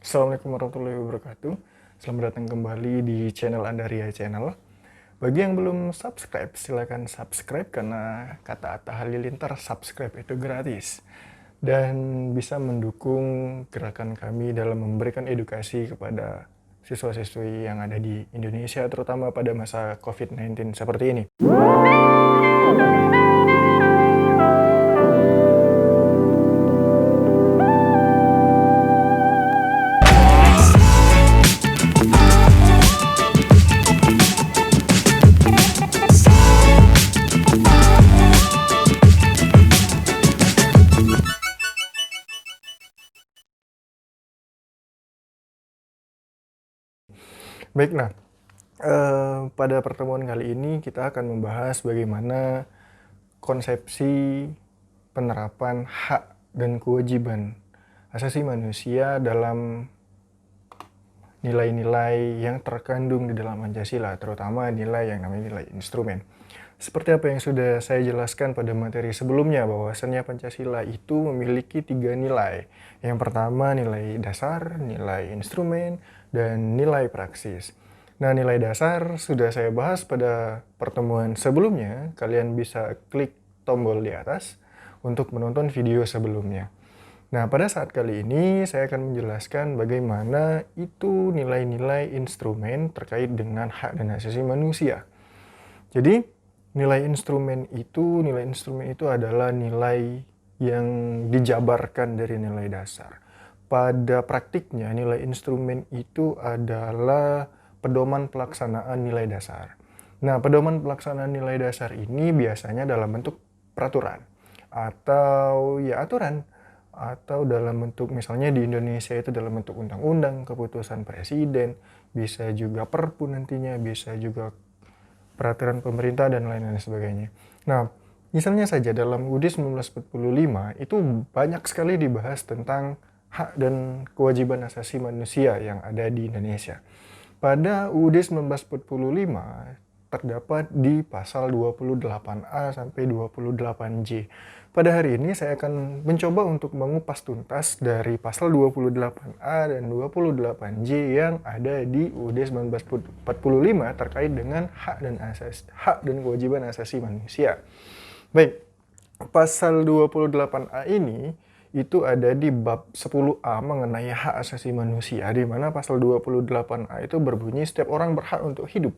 Assalamualaikum warahmatullahi wabarakatuh. Selamat datang kembali di channel Andaria Channel. Bagi yang belum subscribe, silakan subscribe karena kata Atta Halilintar subscribe itu gratis. Dan bisa mendukung gerakan kami dalam memberikan edukasi kepada siswa-siswi yang ada di Indonesia, terutama pada masa COVID-19 seperti ini. Baik, pada pertemuan kali ini kita akan membahas bagaimana konsepsi penerapan hak dan kewajiban asasi manusia dalam nilai-nilai yang terkandung di dalam Pancasila, terutama nilai yang namanya nilai instrumen. Seperti apa yang sudah saya jelaskan pada materi sebelumnya, bahwasannya Pancasila itu memiliki 3 nilai. Yang pertama nilai dasar, nilai instrumen, dan nilai praksis. Nah, nilai dasar sudah saya bahas pada pertemuan sebelumnya. Kalian bisa klik tombol di atas untuk menonton video sebelumnya. Nah, pada saat kali ini saya akan menjelaskan bagaimana itu nilai-nilai instrumen terkait dengan hak dan asasi manusia. Jadi, nilai instrumen itu adalah nilai yang dijabarkan dari nilai dasar. Pada praktiknya, nilai instrumen itu adalah pedoman pelaksanaan nilai dasar. Nah, pedoman pelaksanaan nilai dasar ini biasanya dalam bentuk peraturan atau aturan, atau dalam bentuk misalnya di Indonesia itu dalam bentuk undang-undang, keputusan presiden, bisa juga perpu nantinya, bisa juga peraturan pemerintah dan lain-lain sebagainya. Nah, misalnya saja dalam UUD 1945 itu banyak sekali dibahas tentang hak dan kewajiban asasi manusia yang ada di Indonesia. Pada UUD 1945 terdapat di pasal 28A sampai 28J. Pada hari ini saya akan mencoba untuk mengupas tuntas dari pasal 28A dan 28J yang ada di UUD 1945 terkait dengan hak dan kewajiban asasi manusia. Baik, pasal 28A ini itu ada di bab 10A mengenai hak asasi manusia, di mana pasal 28A itu berbunyi setiap orang berhak untuk hidup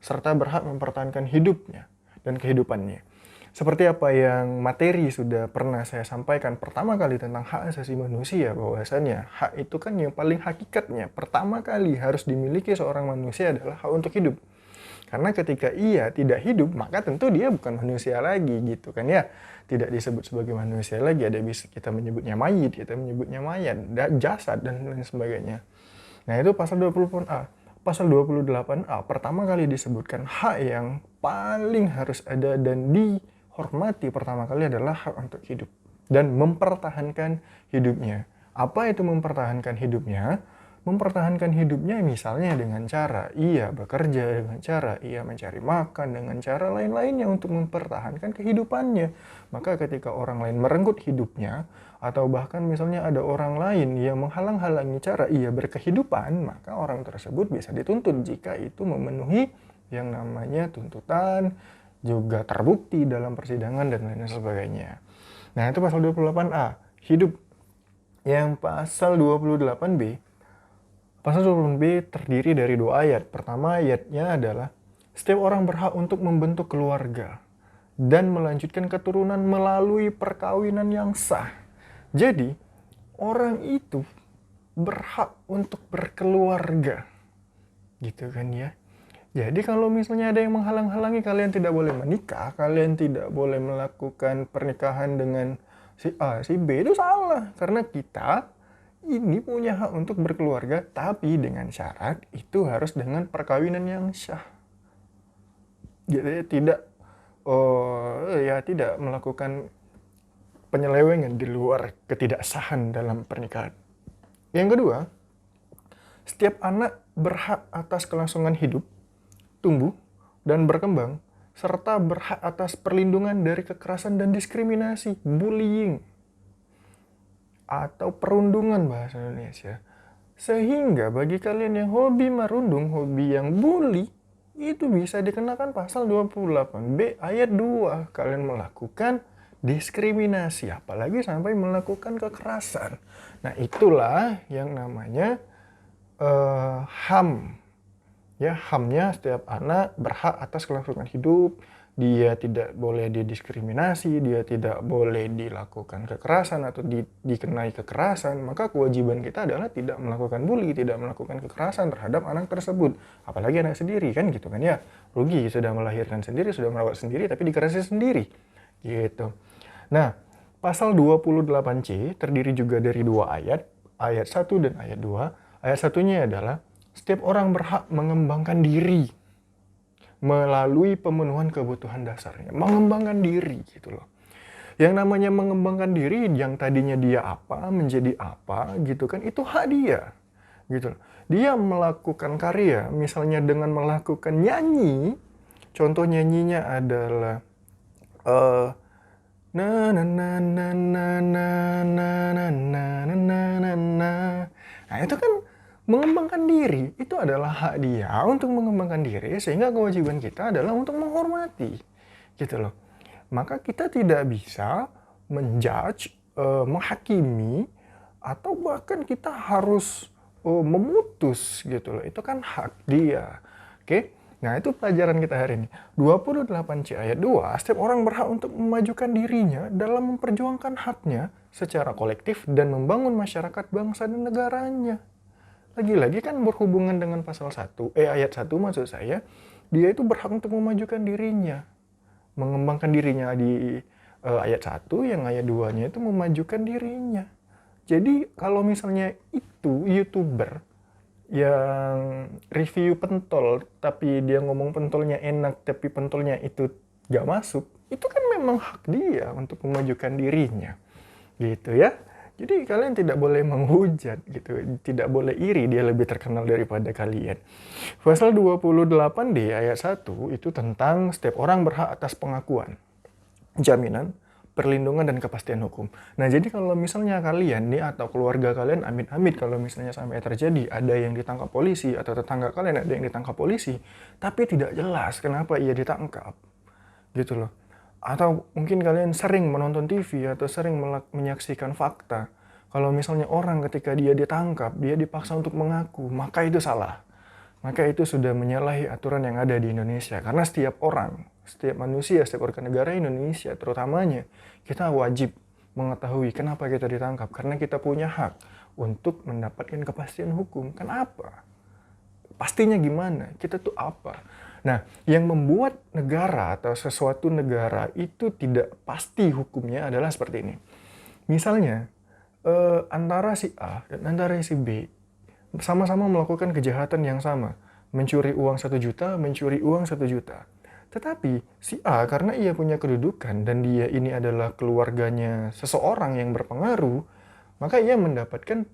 serta berhak mempertahankan hidupnya dan kehidupannya. Seperti apa yang materi sudah pernah saya sampaikan pertama kali tentang hak asasi manusia, bahwasannya hak itu kan yang paling hakikatnya pertama kali harus dimiliki seorang manusia adalah hak untuk hidup. Karena ketika ia tidak hidup, maka tentu dia bukan manusia lagi gitu kan ya. Tidak disebut sebagai manusia lagi, ada bisa kita menyebutnya mayit, kita menyebutnya mayat, jasad dan lain sebagainya. Nah, itu pasal 28A. Pasal 28A pertama kali disebutkan hak yang paling harus ada dan dihormati pertama kali adalah hak untuk hidup dan mempertahankan hidupnya. Apa itu mempertahankan hidupnya? Mempertahankan hidupnya misalnya dengan cara ia bekerja, dengan cara ia mencari makan, dengan cara lain-lainnya untuk mempertahankan kehidupannya. Maka ketika orang lain merenggut hidupnya, atau bahkan misalnya ada orang lain yang menghalang-halangi cara ia berkehidupan, maka orang tersebut bisa dituntut jika itu memenuhi yang namanya tuntutan, juga terbukti dalam persidangan dan lain sebagainya. Nah, itu pasal 28A, hidup. Yang pasal 28B, pasal 28B terdiri dari 2 ayat. Pertama ayatnya adalah setiap orang berhak untuk membentuk keluarga dan melanjutkan keturunan melalui perkawinan yang sah. Jadi, orang itu berhak untuk berkeluarga. Gitu kan ya. Jadi kalau misalnya ada yang menghalang-halangi, kalian tidak boleh menikah, kalian tidak boleh melakukan pernikahan dengan si A, si B, itu salah. Karena kita ini punya hak untuk berkeluarga, tapi dengan syarat itu harus dengan perkawinan yang sah. Jadi tidak melakukan penyelewengan di luar ketidaksahan dalam pernikahan. Yang kedua, setiap anak berhak atas kelangsungan hidup, tumbuh, dan berkembang, serta berhak atas perlindungan dari kekerasan dan diskriminasi, bullying, atau perundungan bahasa Indonesia. Sehingga bagi kalian yang hobi merundung, hobi yang bully, itu bisa dikenakan pasal 28B ayat 2. Kalian melakukan diskriminasi, apalagi sampai melakukan kekerasan. Nah, itulah yang namanya HAM. Ya, HAM-nya setiap anak berhak atas kelangsungan hidup, dia tidak boleh didiskriminasi, dia tidak boleh dilakukan kekerasan atau dikenai kekerasan, maka kewajiban kita adalah tidak melakukan bully, tidak melakukan kekerasan terhadap anak tersebut. Apalagi anak sendiri, kan gitu kan ya. Rugi, sudah melahirkan sendiri, sudah merawat sendiri, tapi dikerasi sendiri. Gitu. Nah, pasal 28C terdiri juga dari 2 ayat, ayat 1 dan ayat 2. Ayat satunya adalah setiap orang berhak mengembangkan diri melalui pemenuhan kebutuhan dasarnya. Mengembangkan diri gitu loh. Yang namanya mengembangkan diri, yang tadinya dia apa, menjadi apa gitu kan, itu hak dia. Gitu loh. Dia melakukan karya, misalnya dengan melakukan nyanyi, contoh nyanyinya adalah na na na na na na na na na na na na. Nah, itu kan mengembangkan diri, itu adalah hak dia untuk mengembangkan diri, sehingga kewajiban kita adalah untuk menghormati, gitu loh. Maka kita tidak bisa menjudge, menghakimi, atau bahkan kita harus memutus, gitu loh. Itu kan hak dia, oke? Nah, itu pelajaran kita hari ini. 28C ayat 2, setiap orang berhak untuk memajukan dirinya dalam memperjuangkan haknya secara kolektif dan membangun masyarakat bangsa dan negaranya. Lagi-lagi kan berhubungan dengan pasal 1, ayat 1 maksud saya, dia itu berhak untuk memajukan dirinya. Mengembangkan dirinya di ayat 1, yang ayat 2-nya itu memajukan dirinya. Jadi kalau misalnya itu YouTuber yang review pentol, tapi dia ngomong pentolnya enak, tapi pentolnya itu gak masuk, itu kan memang hak dia untuk memajukan dirinya. Gitu ya. Jadi kalian tidak boleh menghujat gitu, tidak boleh iri dia lebih terkenal daripada kalian. Pasal 28D ayat 1 itu tentang setiap orang berhak atas pengakuan, jaminan, perlindungan, dan kepastian hukum. Nah, jadi kalau misalnya kalian nih atau keluarga kalian, amit-amit kalau misalnya sampai terjadi ada yang ditangkap polisi atau tetangga kalian ada yang ditangkap polisi, tapi tidak jelas kenapa ia ditangkap, gitu loh. Atau mungkin kalian sering menonton TV atau sering menyaksikan fakta. Kalau misalnya orang ketika dia ditangkap, dia dipaksa untuk mengaku, maka itu salah. Maka itu sudah menyalahi aturan yang ada di Indonesia. Karena setiap orang, setiap manusia, setiap warga negara Indonesia terutamanya, kita wajib mengetahui kenapa kita ditangkap. Karena kita punya hak untuk mendapatkan kepastian hukum. Kenapa? Pastinya gimana? Kita tuh apa? Nah, yang membuat negara atau sesuatu negara itu tidak pasti hukumnya adalah seperti ini. Misalnya, antara si A dan antara si B sama-sama melakukan kejahatan yang sama. Mencuri uang 1 juta, mencuri uang 1 juta. Tetapi si A karena ia punya kedudukan dan dia ini adalah keluarganya seseorang yang berpengaruh, maka ia mendapatkan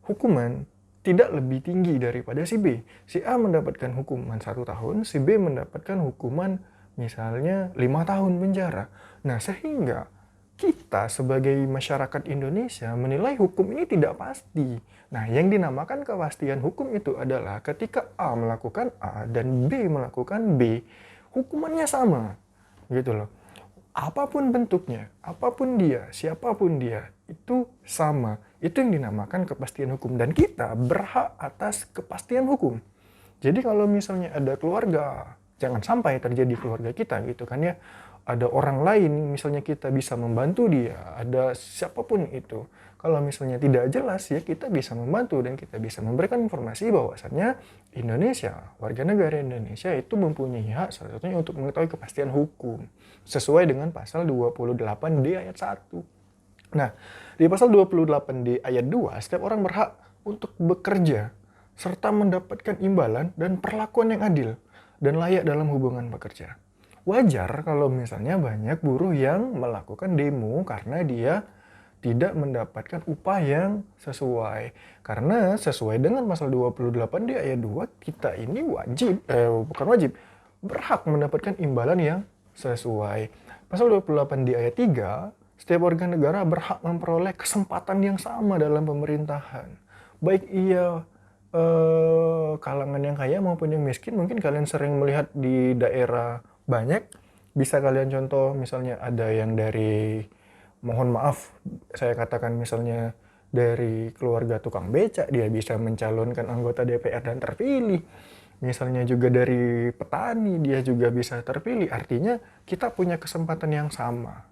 hukuman tidak lebih tinggi daripada si B. Si A mendapatkan hukuman 1 tahun, si B mendapatkan hukuman misalnya 5 tahun penjara. Nah, sehingga kita sebagai masyarakat Indonesia menilai hukum ini tidak pasti. Nah, yang dinamakan kepastian hukum itu adalah ketika A melakukan A dan B melakukan B, hukumannya sama. Gitu loh. Apapun bentuknya, apapun dia, siapapun dia, itu sama. Itu yang dinamakan kepastian hukum. Dan kita berhak atas kepastian hukum. Jadi kalau misalnya ada keluarga, jangan sampai terjadi keluarga kita gitu kan ya. Ada orang lain, misalnya kita bisa membantu dia, ada siapapun itu. Kalau misalnya tidak jelas ya kita bisa membantu dan kita bisa memberikan informasi bahwasannya Indonesia, warga negara Indonesia itu mempunyai hak salah satunya untuk mengetahui kepastian hukum. Sesuai dengan pasal 28D ayat 1. Nah, di pasal 28D ayat 2, setiap orang berhak untuk bekerja serta mendapatkan imbalan dan perlakuan yang adil dan layak dalam hubungan pekerja. Wajar kalau misalnya banyak buruh yang melakukan demo karena dia tidak mendapatkan upah yang sesuai. Karena sesuai dengan pasal 28D ayat 2, kita ini berhak mendapatkan imbalan yang sesuai. Pasal 28D ayat 3, setiap warga negara berhak memperoleh kesempatan yang sama dalam pemerintahan. baik ia kalangan yang kaya maupun yang miskin. Mungkin kalian sering melihat di daerah banyak, bisa kalian contoh misalnya ada yang dari, mohon maaf saya katakan misalnya dari keluarga tukang becak, dia bisa mencalonkan anggota DPR dan terpilih. Misalnya juga dari petani, dia juga bisa terpilih. Artinya kita punya kesempatan yang sama,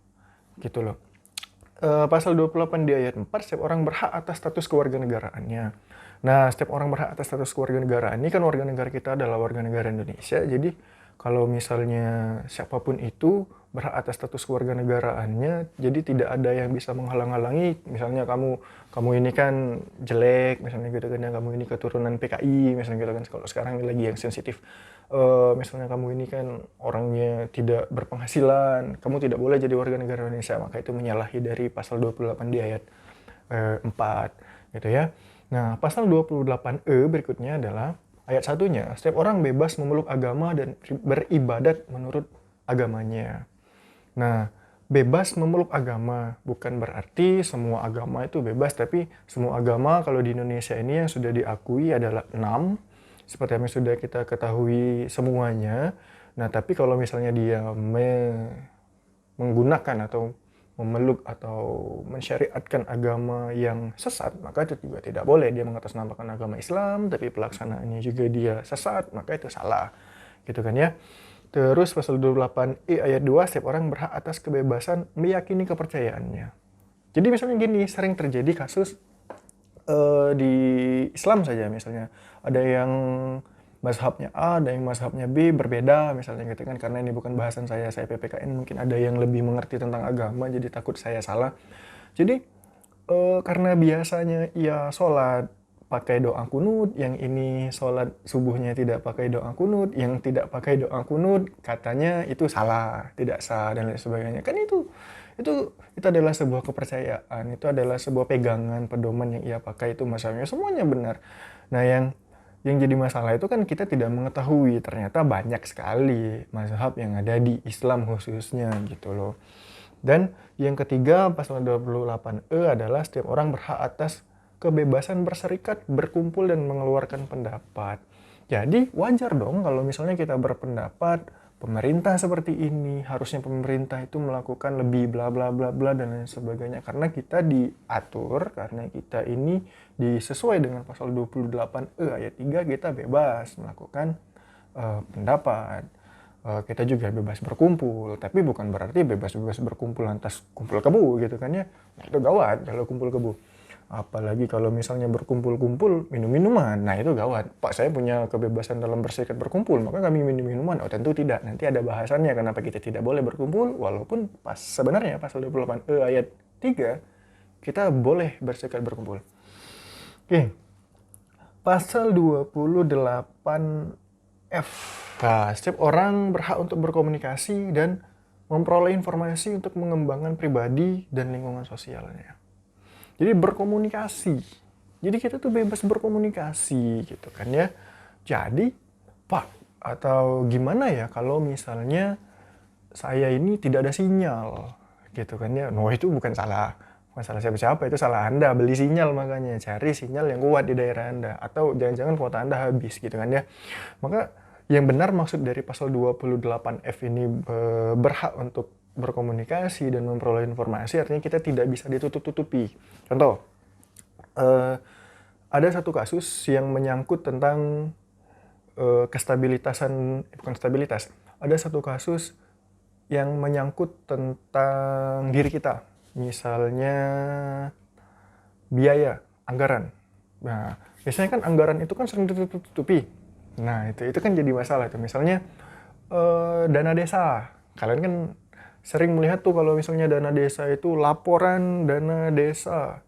gitu loh. Pasal 28 di ayat 4, setiap orang berhak atas status kewarganegaraannya. Nah, setiap orang berhak atas status kewarganegaraan ini kan warga negara kita adalah warga negara Indonesia. Jadi kalau misalnya siapapun itu berhak atas status kewarganegaraannya, jadi tidak ada yang bisa menghalang-halangi. Misalnya kamu ini kan jelek, misalnya gitu kan ya, kamu ini keturunan PKI, misalnya gitu kan. Kalau sekarang ini lagi yang sensitif. Misalnya kamu ini kan orangnya tidak berpenghasilan, kamu tidak boleh jadi warga negara Indonesia, maka itu menyalahi dari pasal 28 di ayat 4 gitu ya. Nah, pasal 28E berikutnya adalah ayat satunya, setiap orang bebas memeluk agama dan beribadat menurut agamanya. Nah, bebas memeluk agama bukan berarti semua agama itu bebas, tapi semua agama kalau di Indonesia ini yang sudah diakui adalah 6, seperti yang sudah kita ketahui semuanya. Nah, tapi kalau misalnya dia menggunakan atau memeluk atau mensyariatkan agama yang sesat, maka itu juga tidak boleh. Dia mengatasnamakan agama Islam, tapi pelaksanaannya juga dia sesat, maka itu salah. Gitu kan ya. Terus pasal 28I ayat 2, setiap orang berhak atas kebebasan meyakini kepercayaannya. Jadi misalnya gini, sering terjadi kasus di Islam saja misalnya. Ada yang mazhabnya A, ada yang mazhabnya B, berbeda misalnya gitu kan. Karena ini bukan bahasan saya PPKN, mungkin ada yang lebih mengerti tentang agama, jadi takut saya salah. Jadi karena biasanya ia sholat pakai doa kunut, yang ini sholat subuhnya tidak pakai doa kunut, yang tidak pakai doa kunut katanya itu salah, tidak sah dan lain sebagainya. Kan itu adalah sebuah kepercayaan, itu adalah sebuah pegangan pedoman yang ia pakai, itu masalahnya semuanya benar. Nah, yang jadi masalah itu kan kita tidak mengetahui ternyata banyak sekali mazhab yang ada di Islam khususnya gitu loh. Dan yang ketiga, pasal 28E adalah setiap orang berhak atas kebebasan berserikat, berkumpul, dan mengeluarkan pendapat. Jadi wajar dong kalau misalnya kita berpendapat, pemerintah seperti ini, harusnya pemerintah itu melakukan lebih bla bla bla bla dan lain sebagainya. Karena kita diatur, karena kita ini disesuai dengan pasal 28E ayat 3, kita bebas melakukan pendapat. Kita juga bebas berkumpul, tapi bukan berarti bebas-bebas berkumpul lantas kumpul kebo gitu kan ya. Nah, itu gawat kalau kumpul kebo. Apalagi kalau misalnya berkumpul-kumpul minum-minuman, nah itu gawat. Pak, saya punya kebebasan dalam berserikat berkumpul, maka kami minum-minuman. Oh tentu tidak, nanti ada bahasannya kenapa kita tidak boleh berkumpul, walaupun sebenarnya pasal 28E ayat 3, kita boleh berserikat berkumpul. Oke, pasal 28F. Nah, setiap orang berhak untuk berkomunikasi dan memperoleh informasi untuk mengembangkan pribadi dan lingkungan sosialnya. Jadi berkomunikasi. Jadi kita tuh bebas berkomunikasi gitu kan ya. Jadi, Pak, atau gimana ya kalau misalnya saya ini tidak ada sinyal gitu kan ya. No, itu bukan salah siapa-siapa, itu salah Anda. Beli sinyal makanya, cari sinyal yang kuat di daerah Anda. Atau jangan-jangan kuota Anda habis gitu kan ya. Maka yang benar maksud dari pasal 28F ini berhak untuk berkomunikasi dan memperoleh informasi, artinya kita tidak bisa ditutup-tutupi. Contoh, ada satu kasus yang menyangkut tentang bukan stabilitas. Ada satu kasus yang menyangkut tentang diri kita. Misalnya biaya, anggaran. Nah, biasanya kan anggaran itu kan sering ditutup-tutupi. Nah, itu kan jadi masalah itu. Misalnya dana desa. Kalian kan sering melihat tuh kalau misalnya dana desa itu laporan dana desa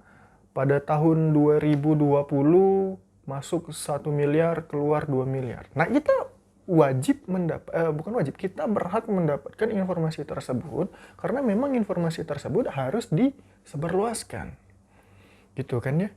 pada tahun 2020 masuk 1 miliar, keluar 2 miliar. Nah, kita wajib kita berhak mendapatkan informasi tersebut karena memang informasi tersebut harus disebarluaskan. Gitu kan ya.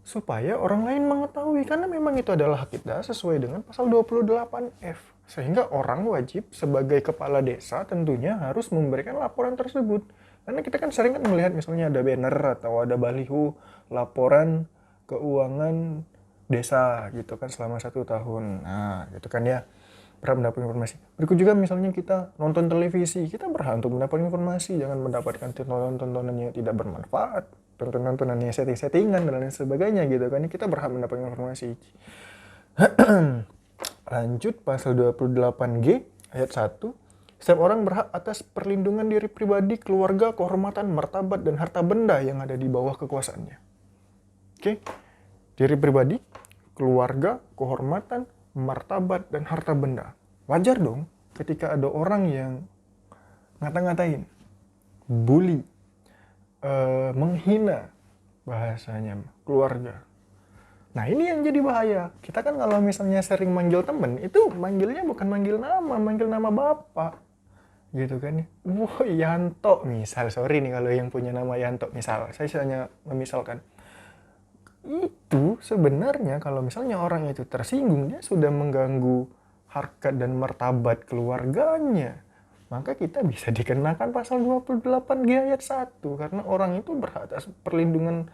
Supaya orang lain mengetahui, karena memang itu adalah hak kita sesuai dengan pasal 28F. Sehingga orang wajib sebagai kepala desa tentunya harus memberikan laporan tersebut. Karena kita kan sering kan melihat misalnya ada banner atau ada baliho laporan keuangan desa gitu kan selama 1 tahun. Nah, gitu kan ya. Berhak mendapatkan informasi. Berikut juga misalnya kita nonton televisi, kita berhak untuk mendapatkan informasi, jangan mendapatkan tontonan yang tidak bermanfaat, tontonan yang setting-settingan dan lain sebagainya gitu kan. Kita berhak mendapatkan informasi. Lanjut pasal 28G ayat 1. Setiap orang berhak atas perlindungan diri pribadi, keluarga, kehormatan, martabat, dan harta benda yang ada di bawah kekuasaannya. Oke? Diri pribadi, keluarga, kehormatan, martabat, dan harta benda. Wajar dong ketika ada orang yang ngata-ngatain, bully, menghina bahasanya keluarga. Nah ini yang jadi bahaya. Kita kan kalau misalnya sering manggil temen, itu manggilnya bukan manggil nama bapak. Gitu kan ya. Wah Yanto misal, sorry nih kalau yang punya nama Yanto misal. Saya hanya memisalkan. Itu sebenarnya kalau misalnya orang itu tersinggung, dia sudah mengganggu harkat dan martabat keluarganya. Maka kita bisa dikenakan pasal 28G ayat 1. Karena orang itu berhak atas perlindungan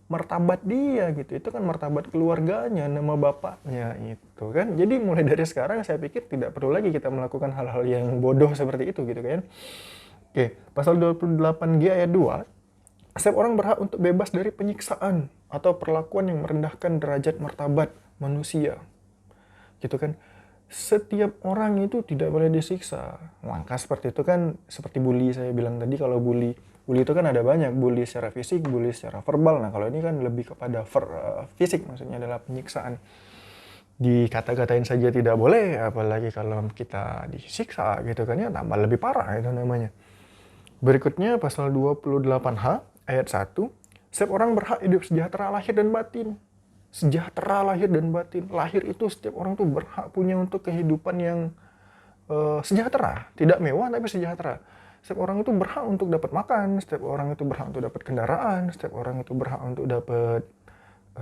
martabat dia gitu. Itu kan martabat keluarganya, nama bapaknya itu kan. Jadi mulai dari sekarang saya pikir tidak perlu lagi kita melakukan hal-hal yang bodoh seperti itu gitu kan. Oke, pasal 28G ayat 2. Setiap orang berhak untuk bebas dari penyiksaan atau perlakuan yang merendahkan derajat martabat manusia. Gitu kan. Setiap orang itu tidak boleh disiksa. Maka seperti itu kan, seperti bully saya bilang tadi, kalau bully itu kan ada banyak, bully secara fisik, bully secara verbal. Nah kalau ini kan lebih kepada fisik, maksudnya adalah penyiksaan. Dikata-katain saja tidak boleh, apalagi kalau kita disiksa gitu kan ya, tambah lebih parah itu namanya. Berikutnya pasal 28H ayat 1. Setiap orang berhak hidup sejahtera lahir dan batin. Sejahtera lahir dan batin. Lahir itu setiap orang tuh berhak punya untuk kehidupan yang sejahtera. Tidak mewah tapi sejahtera. Setiap orang itu berhak untuk dapat makan. Setiap orang itu berhak untuk dapat kendaraan. Setiap orang itu berhak untuk dapat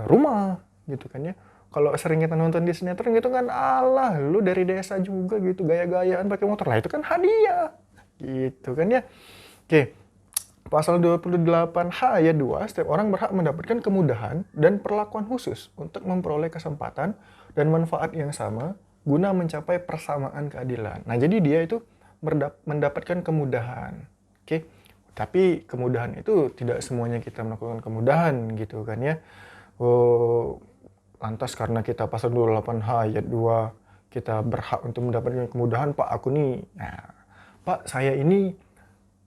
rumah. Gitu kan ya. Kalau sering kita nonton di sinetron gitu kan, alah lu dari desa juga gitu, gaya-gayaan pakai motor. Lah itu kan hadiah. Gitu kan ya. Oke. Pasal 28H ayat 2, setiap orang berhak mendapatkan kemudahan dan perlakuan khusus untuk memperoleh kesempatan dan manfaat yang sama guna mencapai persamaan keadilan. Nah, jadi dia itu mendapatkan kemudahan. Oke. Tapi kemudahan itu tidak semuanya kita melakukan kemudahan gitu kan ya. Lantas karena kita pasal 28H ayat 2 kita berhak untuk mendapatkan kemudahan, Pak aku nih. Nah, Pak saya ini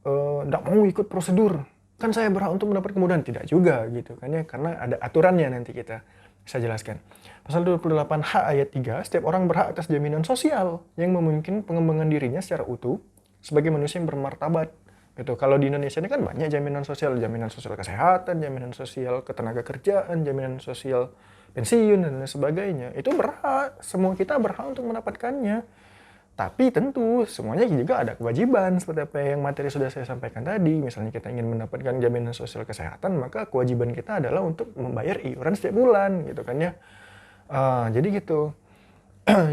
tidak mau ikut prosedur, kan saya berhak untuk mendapat kemudahan. Tidak juga gitu kan ya, karena ada aturannya, nanti kita bisa jelaskan. Pasal 28H ayat 3, setiap orang berhak atas jaminan sosial yang memungkinkan pengembangan dirinya secara utuh sebagai manusia yang bermartabat. Gitu. Kalau di Indonesia ini kan banyak jaminan sosial kesehatan, jaminan sosial ketenagakerjaan, jaminan sosial pensiun dan lain sebagainya. Itu berhak, semua kita berhak untuk mendapatkannya. Tapi tentu semuanya juga ada kewajiban seperti apa yang materi sudah saya sampaikan tadi. Misalnya kita ingin mendapatkan jaminan sosial kesehatan, maka kewajiban kita adalah untuk membayar iuran setiap bulan gitu kan ya. Jadi gitu.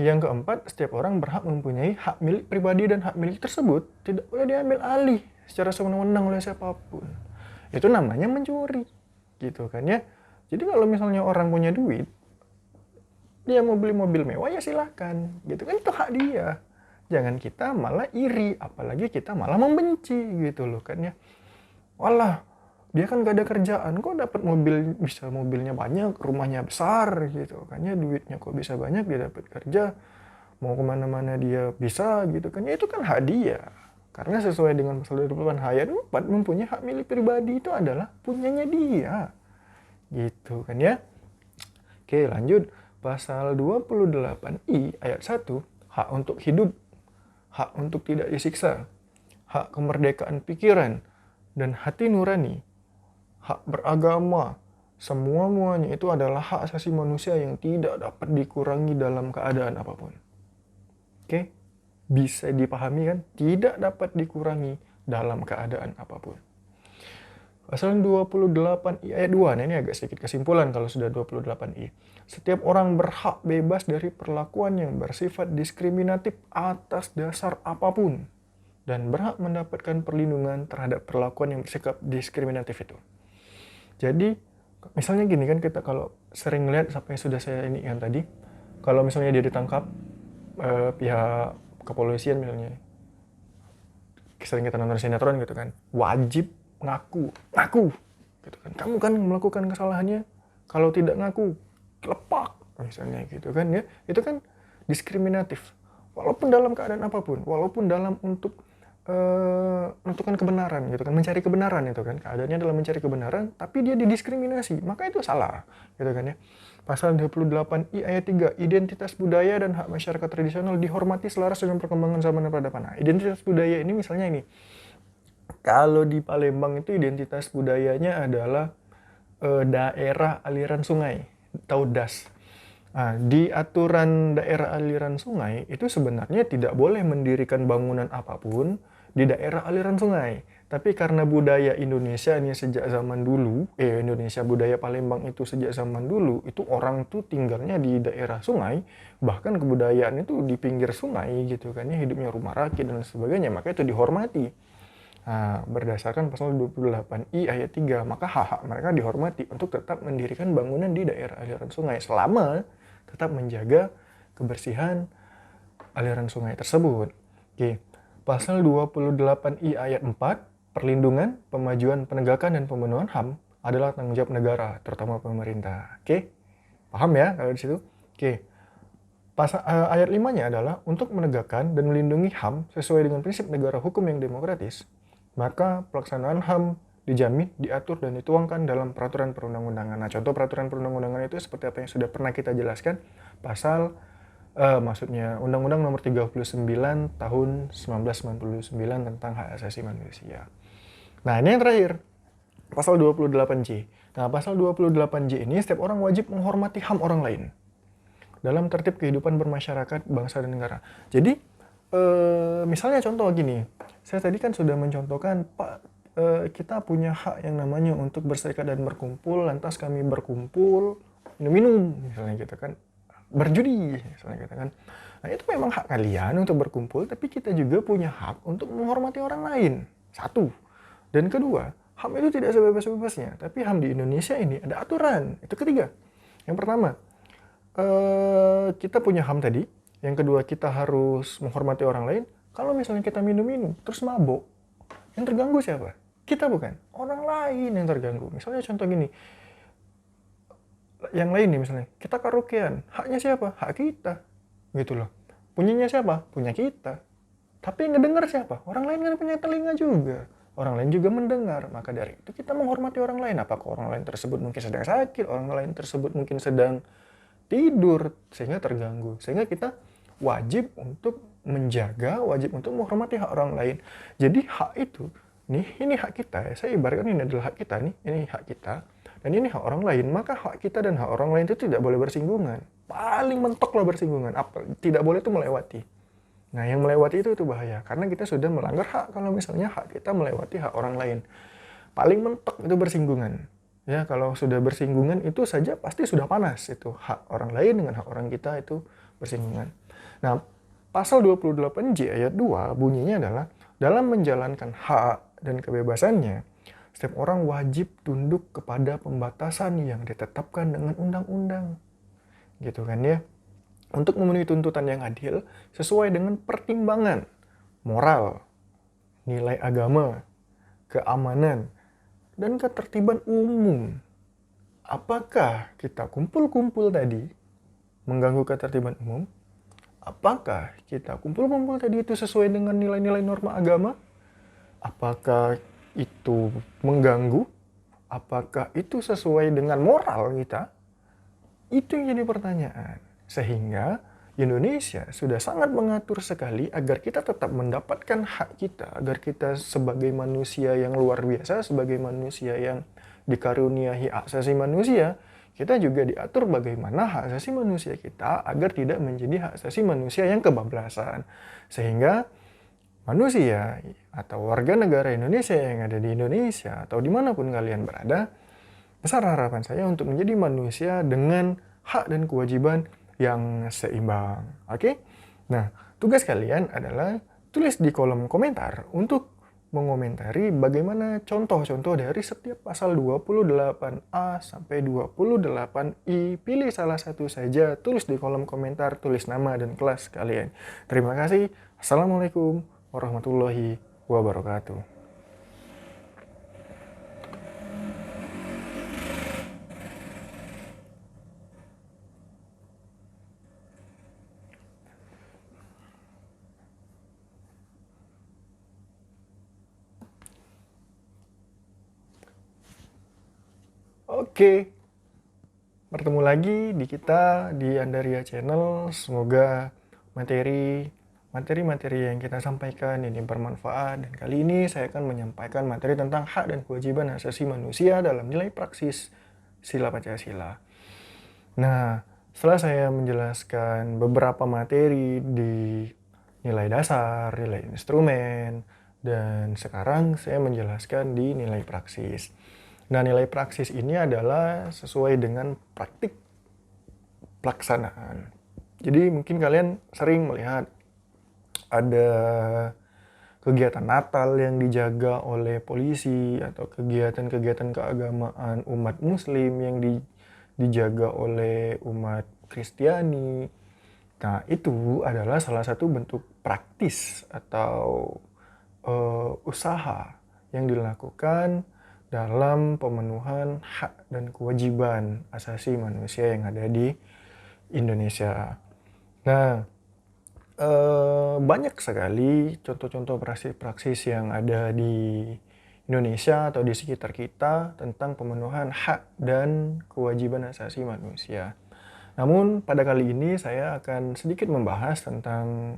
Yang keempat, setiap orang berhak mempunyai hak milik pribadi dan hak milik tersebut tidak boleh diambil alih secara sewenang-wenang oleh siapapun. Itu namanya mencuri gitu kan ya. Jadi kalau misalnya orang punya duit, dia mau beli mobil mewah ya silahkan gitu kan, itu hak dia. Jangan kita malah iri, apalagi kita malah membenci gitu loh kan ya. Walah, dia kan gak ada kerjaan, kok dapat mobil, bisa mobilnya banyak, rumahnya besar gitu kan ya, duitnya kok bisa banyak, dia dapat kerja, mau kemana-mana dia bisa gitu kan ya, itu kan hak dia. Karena sesuai dengan pasal 28 ayat 4, mempunyai hak milik pribadi itu adalah punyanya dia. Gitu kan ya. Oke lanjut, pasal 28I ayat 1, hak untuk hidup, hak untuk tidak disiksa, hak kemerdekaan pikiran dan hati nurani, hak beragama, semua-muanya itu adalah hak asasi manusia yang tidak dapat dikurangi dalam keadaan apapun. Oke? Bisa dipahami kan? Tidak dapat dikurangi dalam keadaan apapun. Pasal 28I ayat 2, nah ini agak sedikit kesimpulan kalau sudah 28I. Setiap orang berhak bebas dari perlakuan yang bersifat diskriminatif atas dasar apapun dan berhak mendapatkan perlindungan terhadap perlakuan yang bersikap diskriminatif itu. Jadi Misalnya gini kan, kita kalau sering lihat apa yang sudah saya ini yang tadi, kalau misalnya dia ditangkap pihak kepolisian misalnya, sering kita nonton sinetron gitu kan, wajib ngaku gitu kan, kamu kan melakukan kesalahannya, kalau tidak ngaku lepak misalnya gitu kan ya, itu kan diskriminatif, walaupun dalam keadaan apapun, walaupun dalam untuk menentukan kebenaran gitu kan, mencari kebenaran itu kan, keadaannya adalah mencari kebenaran, tapi dia didiskriminasi, maka itu salah gitu kan ya. Pasal 28I ayat 3, identitas budaya dan hak masyarakat tradisional dihormati selaras dengan perkembangan zaman dan peradaban. Nah, identitas budaya ini misalnya ini, kalau di Palembang itu identitas budayanya adalah daerah aliran sungai, atau DAS. Nah, di aturan daerah aliran sungai itu sebenarnya tidak boleh mendirikan bangunan apapun di daerah aliran sungai. Tapi karena budaya Indonesia ini sejak zaman dulu, Indonesia budaya Palembang itu sejak zaman dulu, itu orang tuh tinggalnya di daerah sungai, bahkan kebudayaan itu di pinggir sungai gitu kan ya, hidupnya rumah rakit dan sebagainya, maka itu dihormati. Nah, berdasarkan pasal 28I ayat 3, maka hak-hak mereka dihormati untuk tetap mendirikan bangunan di daerah aliran sungai selama tetap menjaga kebersihan aliran sungai tersebut. Oke. Pasal 28I ayat 4, perlindungan, pemajuan, penegakan, dan pemenuhan HAM adalah tanggung jawab negara, terutama pemerintah. Oke? Paham ya kalau di situ? Oke. Ayat 5-nya adalah untuk menegakkan dan melindungi HAM sesuai dengan prinsip negara hukum yang demokratis, maka pelaksanaan HAM dijamin, diatur, dan dituangkan dalam peraturan perundang-undangan. Nah, contoh peraturan perundang-undangan itu seperti apa yang sudah pernah kita jelaskan, pasal maksudnya Undang-Undang Nomor 39 Tahun 1999 tentang hak asasi manusia. Nah, ini yang terakhir, pasal 28J. Nah, pasal 28J ini setiap orang wajib menghormati HAM orang lain dalam tertib kehidupan bermasyarakat, bangsa, dan negara. Jadi, misalnya contoh gini, saya tadi kan sudah mencontohkan, Pak, kita punya hak yang namanya untuk berserikat dan berkumpul, lantas kami berkumpul, minum-minum, misalnya gitu kan, berjudi, misalnya gitu kan. Nah, itu memang hak kalian untuk berkumpul, tapi kita juga punya hak untuk menghormati orang lain. Satu. Dan kedua, HAM itu tidak sebebas-bebasnya, tapi HAM di Indonesia ini ada aturan. Itu ketiga. Yang pertama, kita punya HAM tadi. Yang kedua, kita harus menghormati orang lain. Kalau misalnya kita minum-minum, terus mabuk, yang terganggu siapa? Kita bukan. Orang lain yang terganggu. Misalnya contoh gini, yang lain nih misalnya, kita karaokean, haknya siapa? Hak kita, gitu loh. Punyanya siapa? Punya kita. Tapi yang ngedengar siapa? Orang lain kan punya telinga juga. Orang lain juga mendengar. Maka dari itu kita menghormati orang lain. Apakah orang lain tersebut mungkin sedang sakit, orang lain tersebut mungkin sedang tidur, sehingga terganggu. Sehingga kita wajib untuk menjaga, wajib untuk menghormati hak orang lain. Jadi hak itu, ini hak kita ya. Saya ibaratkan ini adalah hak kita nih, ini hak kita. Dan ini hak orang lain, maka hak kita dan hak orang lain itu tidak boleh bersinggungan. Paling mentok lah bersinggungan. Tidak boleh itu melewati. Nah, yang melewati itu bahaya. Karena kita sudah melanggar hak kalau misalnya hak kita melewati hak orang lain. Paling mentok itu bersinggungan. Ya, kalau sudah bersinggungan itu saja pasti sudah panas. Itu hak orang lain dengan hak orang kita itu bersinggungan. Nah, pasal 28J ayat 2 bunyinya adalah dalam menjalankan hak dan kebebasannya, setiap orang wajib tunduk kepada pembatasan yang ditetapkan dengan undang-undang. Gitu kan ya. Untuk memenuhi tuntutan yang adil sesuai dengan pertimbangan moral, nilai agama, keamanan, dan ketertiban umum. Apakah kita kumpul-kumpul tadi mengganggu ketertiban umum? Apakah kita kumpul-kumpul tadi itu sesuai dengan nilai-nilai norma agama? Apakah itu mengganggu? Apakah itu sesuai dengan moral kita? Itu yang jadi pertanyaan. Sehingga Indonesia sudah sangat mengatur sekali agar kita tetap mendapatkan hak kita, agar kita sebagai manusia yang luar biasa, sebagai manusia yang dikaruniai hak asasi manusia, kita juga diatur bagaimana hak asasi manusia kita agar tidak menjadi hak asasi manusia yang kebablasan. Sehingga manusia atau warga negara Indonesia yang ada di Indonesia atau dimanapun kalian berada, besar harapan saya untuk menjadi manusia dengan hak dan kewajiban yang seimbang. Oke? Nah, tugas kalian adalah tulis di kolom komentar untuk mengomentari bagaimana contoh-contoh dari setiap pasal 28A sampai 28I. Pilih salah satu saja, tulis di kolom komentar, tulis nama dan kelas kalian. Terima kasih. Assalamualaikum warahmatullahi wabarakatuh. Oke, bertemu lagi di kita di Andaria Channel. Semoga materi-materi yang kita sampaikan ini bermanfaat. Dan kali ini saya akan menyampaikan materi tentang hak dan kewajiban asasi manusia dalam nilai praksis Sila Pancasila. Nah, setelah saya menjelaskan beberapa materi di nilai dasar, nilai instrumen, dan sekarang saya menjelaskan di nilai praksis. Nah, nilai praksis ini adalah sesuai dengan praktik pelaksanaan. Jadi mungkin kalian sering melihat ada kegiatan Natal yang dijaga oleh polisi atau kegiatan-kegiatan keagamaan umat Muslim yang dijaga oleh umat Kristiani. Nah, itu adalah salah satu bentuk praktis atau usaha yang dilakukan dalam pemenuhan hak dan kewajiban asasi manusia yang ada di Indonesia. Nah, banyak sekali contoh-contoh praksis-praksis yang ada di Indonesia atau di sekitar kita tentang pemenuhan hak dan kewajiban asasi manusia. Namun pada kali ini saya akan sedikit membahas tentang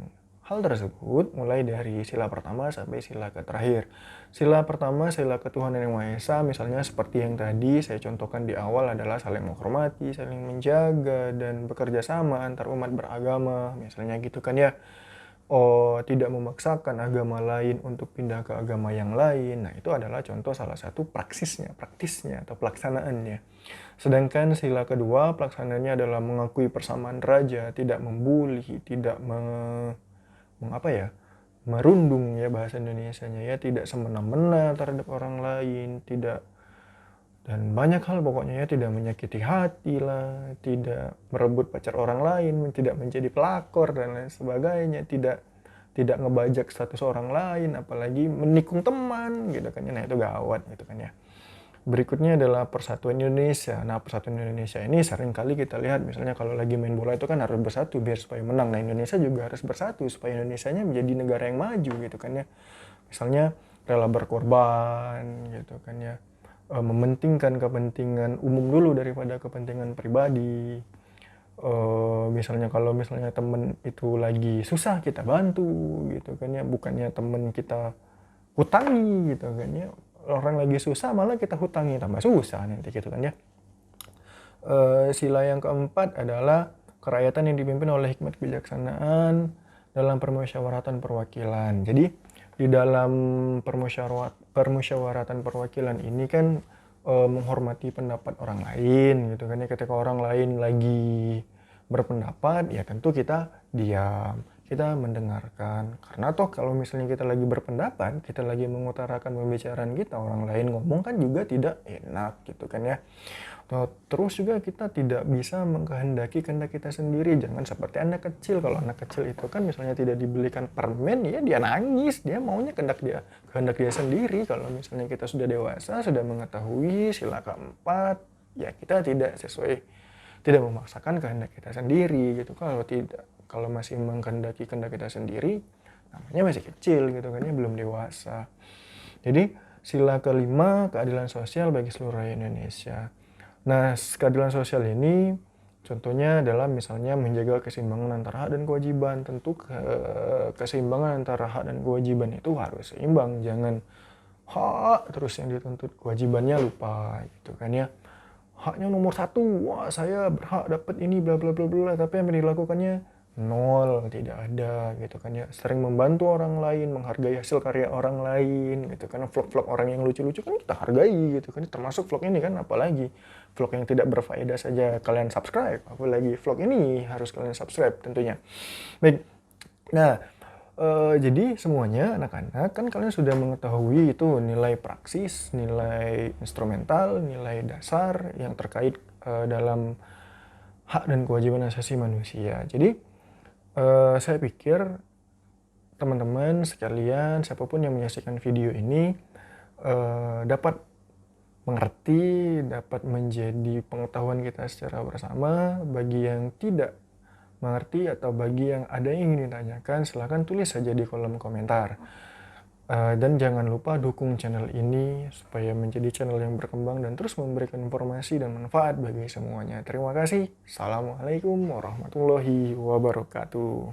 hal tersebut mulai dari sila pertama sampai sila terakhir. Sila pertama, sila ketuhanan yang Maha Esa, misalnya seperti yang tadi saya contohkan di awal adalah saling menghormati, saling menjaga, dan bekerja sama antar umat beragama, misalnya gitu kan ya. Tidak memaksakan agama lain untuk pindah ke agama yang lain. Nah, itu adalah contoh salah satu praktisnya atau pelaksanaannya. Sedangkan sila kedua, pelaksanaannya adalah mengakui persamaan raja, tidak membuli, tidak merundung ya bahasa Indonesianya ya, tidak semena-mena terhadap orang lain, dan banyak hal pokoknya ya, tidak menyakiti hati lah, tidak merebut pacar orang lain, tidak menjadi pelakor dan lain sebagainya, tidak ngebajak status orang lain, apalagi menikung teman gitu kan ya. Nah, itu gawat gitu kan ya. Berikutnya adalah persatuan Indonesia. Nah, persatuan Indonesia ini sering kali kita lihat misalnya kalau lagi main bola itu kan harus bersatu biar supaya menang. Nah, Indonesia juga harus bersatu supaya Indonesianya menjadi negara yang maju gitu kan ya. Misalnya rela berkorban gitu kan ya. Mementingkan kepentingan umum dulu daripada kepentingan pribadi. Misalnya kalau misalnya temen itu lagi susah kita bantu gitu kan ya. Bukannya temen kita hutangi gitu kan ya. Orang lagi susah malah kita hutangi, tambah susah nanti gitu kan ya. Sila yang keempat adalah kerakyatan yang dipimpin oleh hikmat kebijaksanaan dalam permusyawaratan perwakilan. Jadi di dalam permusyawaratan perwakilan ini kan menghormati pendapat orang lain gitu kan ya. Ketika orang lain lagi berpendapat ya tentu kita diam, kita mendengarkan. Karena toh kalau misalnya kita lagi berpendapat, kita lagi mengutarakan pembicaraan kita, orang lain ngomong kan juga tidak enak gitu kan ya. Terus juga kita tidak bisa mengkehendaki kehendak kita sendiri. Jangan seperti anak kecil. Kalau anak kecil itu kan misalnya tidak dibelikan permen, ya dia nangis, dia maunya kehendak dia sendiri. Kalau misalnya kita sudah dewasa, sudah mengetahui sila keempat, ya kita tidak memaksakan kehendak kita sendiri gitu. Kalau masih mengkehendaki kehendak kita sendiri, namanya masih kecil gitu kan ya, belum dewasa. Jadi sila kelima, keadilan sosial bagi seluruh rakyat Indonesia. Nah, keadilan sosial ini contohnya adalah misalnya menjaga keseimbangan antara hak dan kewajiban. Tentu keseimbangan antara hak dan kewajiban itu harus seimbang, jangan hak terus yang dituntut, kewajibannya lupa gitu kan ya. Haknya nomor 1, wah saya berhak dapat ini bla bla bla bla, tapi yang dilakukannya nol, tidak ada gitu kan ya. Sering membantu orang lain, menghargai hasil karya orang lain gitu kan. Vlog-vlog orang yang lucu-lucu kan kita hargai gitu kan, termasuk vlog ini kan. Apalagi vlog yang tidak berfaedah saja kalian subscribe, apalagi vlog ini harus kalian subscribe tentunya. Baik, nah Jadi semuanya anak-anak kan kalian sudah mengetahui itu nilai praksis, nilai instrumental, nilai dasar yang terkait dalam hak dan kewajiban asasi manusia. Jadi saya pikir teman-teman sekalian, siapapun yang menyaksikan video ini dapat mengerti, dapat menjadi pengetahuan kita secara bersama. Bagi yang tidak mengerti atau bagi yang ada yang ingin ditanyakan, silahkan tulis saja di kolom komentar. Dan jangan lupa dukung channel ini supaya menjadi channel yang berkembang dan terus memberikan informasi dan manfaat bagi semuanya. Terima kasih. Assalamualaikum warahmatullahi wabarakatuh.